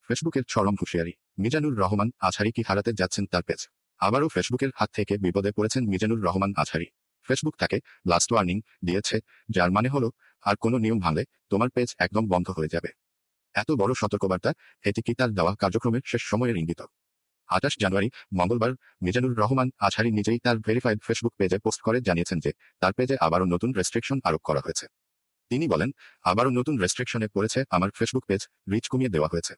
ফেসবুকের চরম হুঁশিয়ারি, মিজানুর রহমান আজহারি কি হারাতে যাচ্ছেন তার পেজ। আবারও ফেসবুকের হাত থেকে বিপদে পড়েছেন মিজানুর রহমান আজহারি। ফেসবুক তাকে লাস্ট ওয়ার্নিং দিয়েছে, যার মানে হলো আর কোনো নিয়ম ভাঙলে তোমার পেজ একদম বন্ধ হয়ে যাবে। এত বড় সতর্কবার্তা, এটি কি তার দেওয়া কার্যক্রমের শেষ সময়ের ইঙ্গিত? 28 জানুয়ারি মঙ্গলবার মিজানুর রহমান আজহারি নিজেই তার ভেরিফাইড ফেসবুক পেজে পোস্ট করে জানিয়েছেন যে তার পেজে আবারও নতুন রেস্ট্রিকশন আরোপ করা হয়েছে। তিনি বলেন, আবারও নতুন রেস্ট্রিকশনে পড়েছে আমার ফেসবুক পেজ, রিচ কমিয়ে দেওয়া হয়েছে।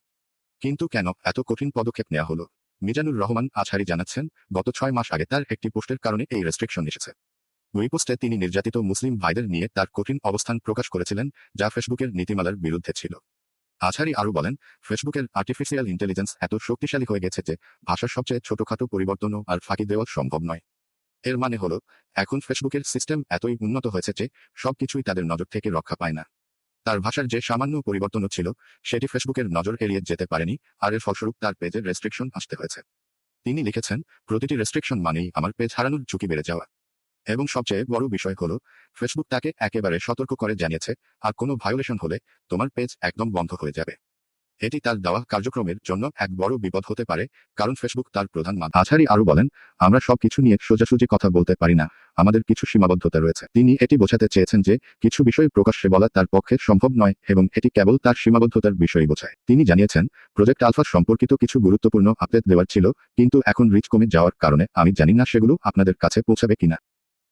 কিন্তু কেন এত কঠিন পদক্ষেপ নেওয়া হলো? মিজানুর রহমান আজহারি জানাচ্ছেন, গত 6 মাস আগে তার একটি পোস্টের কারণে এই রেস্ট্রিকশন এসেছে। ওই পোস্টে তিনি নির্যাতিত মুসলিম ভাইদের নিয়ে তার কঠিন অবস্থান প্রকাশ করেছিলেন, যা ফেসবুকের নীতিমালার বিরুদ্ধে ছিল। আজহারি আরও বলেন, ফেসবুকের আর্টিফিশিয়াল ইন্টেলিজেন্স এত শক্তিশালী হয়ে গেছে যে ভাষার সবচেয়ে ছোটখাটো পরিবর্তনও আর ফাঁকি দেওয়া সম্ভব নয়। এর মানে হলো এখন ফেসবুকের সিস্টেম এতই উন্নত হয়েছে যে সবকিছুই তাদের নজর থেকে রক্ষা পায় না। তার ভাষার যে সামান্য পরিবর্তনও ছিল, সেটি ফেসবুকের নজর এড়িয়ে যেতে পারেনি, আর এর ফলস্বরূপ তার পেজের রেস্ট্রিকশন আসতে হয়েছে। তিনি লিখেছেন, প্রতিটি রেস্ট্রিকশন মানেই আমার পেজ হারানোর ঝুঁকি বেড়ে যাওয়া। এবং সবচেয়ে বড় বিষয় হলো, ফেসবুক তাকে একেবারে সতর্ক করে জানিয়েছে, আর কোনো ভায়োলেশন হলে তোমার পেজ একদম বন্ধ হয়ে যাবে। এটি তার দেওয়া কার্যক্রমের জন্য এক বড় বিপদ হতে পারে, কারণ ফেসবুক তার প্রধান মাধ্যম। আজহারি আরও বলেন, আমরা সবকিছু নিয়ে সোজাসুজি কথা বলতে পারি না, আমাদের কিছু সীমাবদ্ধতা রয়েছে। তিনি এটি বোঝাতে চেয়েছেন যে কিছু বিষয় প্রকাশ্যে বলা তার পক্ষে সম্ভব নয় এবং এটি কেবল তার সীমাবদ্ধতার বিষয়ই বোঝায়। তিনি জানিয়েছেন, প্রজেক্ট আলফা সম্পর্কিত কিছু গুরুত্বপূর্ণ আপডেট দেওয়ার ছিল, কিন্তু এখন রিচ কমে যাওয়ার কারণে আমি জানি না সেগুলো আপনাদের কাছে পৌঁছাবে কিনা।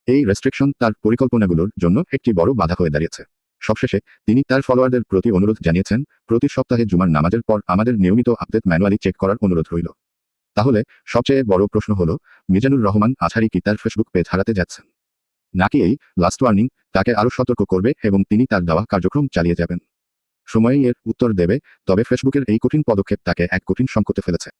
এই রেস্ট্রিকশন তার পরিকল্পনাগুলোর জন্য একটি বড় বাধা হয়ে দাঁড়িয়েছে। সবশেষে তিনি তার ফলোয়ারদের প্রতি অনুরোধ জানিয়েছেন, প্রতি সপ্তাহে জুমার নামাজের পর আমাদের নিয়মিত আপডেট ম্যানুয়ালি চেক করার অনুরোধ রইল। তাহলে সবচেয়ে বড় প্রশ্ন হলো, মিজানুর রহমান আজহারি কি তার ফেসবুক পেজ হারাতে যাচ্ছেন, নাকি এই লাস্ট ওয়ার্নিং তাকে আরও সতর্ক করবে এবং তিনি তার দেওয়া কার্যক্রম চালিয়ে যাবেন? সময়ই এর উত্তর দেবে, তবে ফেসবুকের এই কঠিন পদক্ষেপ তাকে এক কঠিন সংকটে ফেলেছে।